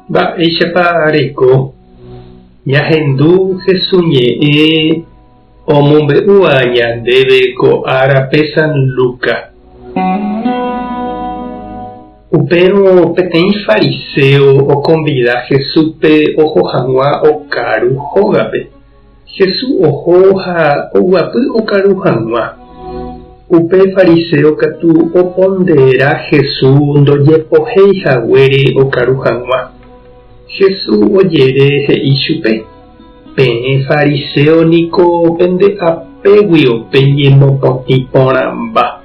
Mba'éichapa reko ñahendu hesuñe'ẽ omombe'úva ñandéve ko árape San Luca. Upérõ peteĩ fariseo oconvida Jesúspe oho hag̃ua okaru hógape. Jesús oho ha oguapy okaru hag̃ua. Upe fariseo katu opondera Jesús ndojepoheihaguére okaru hag̃ua. Jesús ojere he'i chupe: peẽ fariseo niko pende'apégui ope ñemopotĩ porãmba.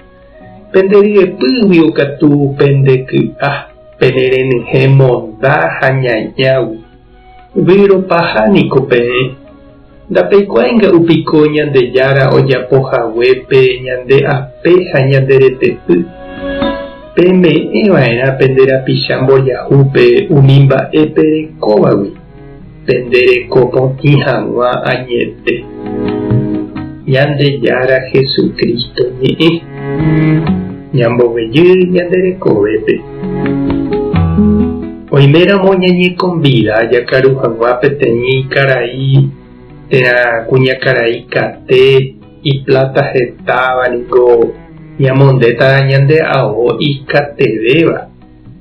Penderyepýgui okatu pendeky'a, penerenyhẽ monda ha ñañágui. Vyropaha niko peẽ. Ndapeikuaáinga'upiko Ñandejára ojapohaguépe ñande'ape ha ñanderetepy. Peme'ẽva'erã penderapicha mboriahúpe umi mba'épe rekóvagui. Penderekopotĩ hag̃ua añete. Ñandejára Jesukristo ñe'ẽ. Ñambovejy ñanderekovépe. Oiméramo ñañeconvida jakaru hag̃ua peteĩ karai térã kuñakarai kate iplata hetáva niko ñamondéta ñande'avo ikatevéva.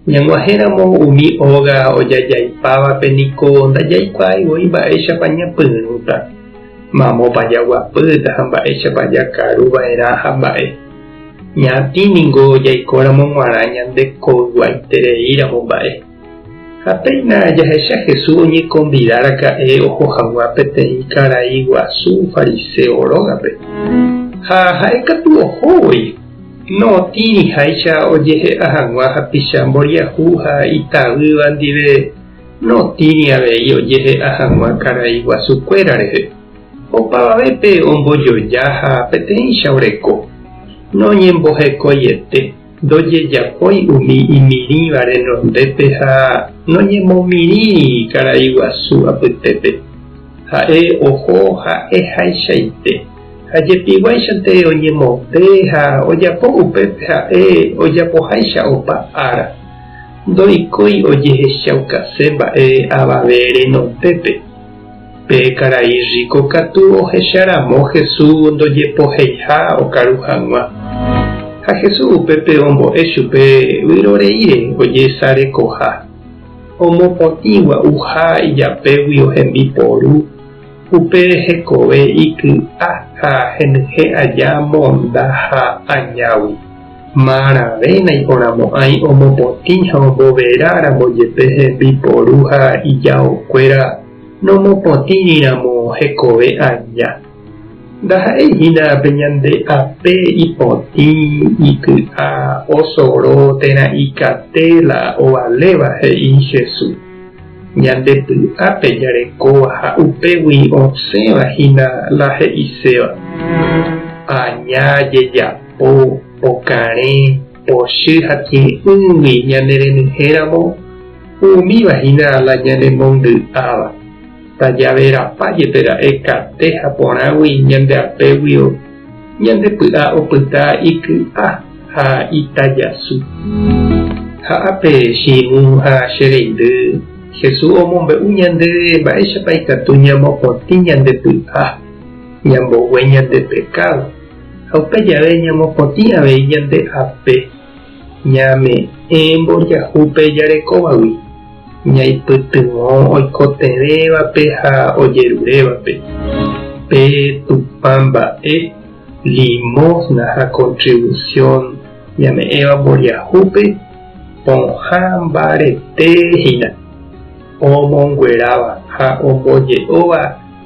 Ñag̃uahẽramo umi óga ojajaipávape niko ndajaikuaáivoi mba'éichapa ñapyrũta. Mamópa jaguapýta ha mba'éichapa jakaruva'erã ha mba'e. Ñatĩniko jaikóramo g̃uarã ñandekoguaitereíramo mba'e. Hapéina jahecha Jesús oñeconvidáraka'e oho hag̃ua peteĩ karai guasu fariseo rógape. Ha ha'ekatu ohóvoi. Notĩrĩháicha ojehe'a hag̃ua hapicha mboriahu ha itavýva ndive notĩrĩ avei ojehe'a hag̃ua karai guasukuéra rehe. Opavavépe ombojoja ha peteĩcha oreko. Noñembohekoiete, ndojejapói umi imirĩva renondépe ha noñemomirĩri karai guasu apytépe. Ha'e oho ha'ehaichaite. Ajepiguáichante oñemonde ha ojapo upépe ha'e ojapoháicha opa ára. Ndoikói ojehechaukase mba'e avave renondépe. Pe karai riko katu ohecharamo Jesús ndojepoheiha okaru hag̃ua. Ha Jesús upépe ombo'e chupe vyroreíre ojesarekoha. Omopotĩ gua'uha ijapégui ohembiporu. Upe hekove iky'a ha henyhẽ aja monda ha añágui. Maravéna iporãmo'ãi omopotĩ ha omboveráramo jepe hembiporu ha ijaokuéra nomopotĩramo hekove aña. Ndaha'eihína pe ñande'ape ipotĩ iky'a osoro térã ikate la ovaléva he'i Jesús. Ñandepy'ápe jarekóva ha upégui osẽvahína la he'iséva. Aña jejapo, okarẽ, pochy ha ki'ỹgui ñanerenyhẽramo umívahína la ñanemondy'áva. Tajaverapa jepera'e kate ha porãgui ñande'apégui ñandepy'a opyta iky'a ha itajasu. Ha'ápe chi'ũ ha chereindy Jesús omombe'u ñandeve mba'éichapa ikatu ñamopotĩ ñandepy'a, ñambogue ñande pecado. Ha upe jave ñamopotĩ avei ñande'ape, ñame'ẽ mboriahúpe jarekóvagui, ñaipytyvõ oikoterévape ha ojerurévape. Pe tupã mba'e, limosna ha contribución ñame'ẽva mboriahúpe pohã mbaretéhína. Omongueráva ha omboje'óva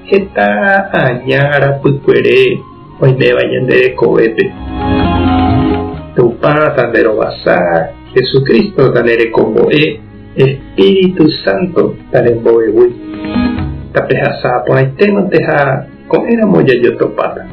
heta aña rapykuere oiméva ñanderekovépe. Tupã tanderovasa Jesucristo tanderekombo'e, Espíritu Santo tarembovevúi. Tapehasa porãitémante ha ko'ẽramo jajotopáta.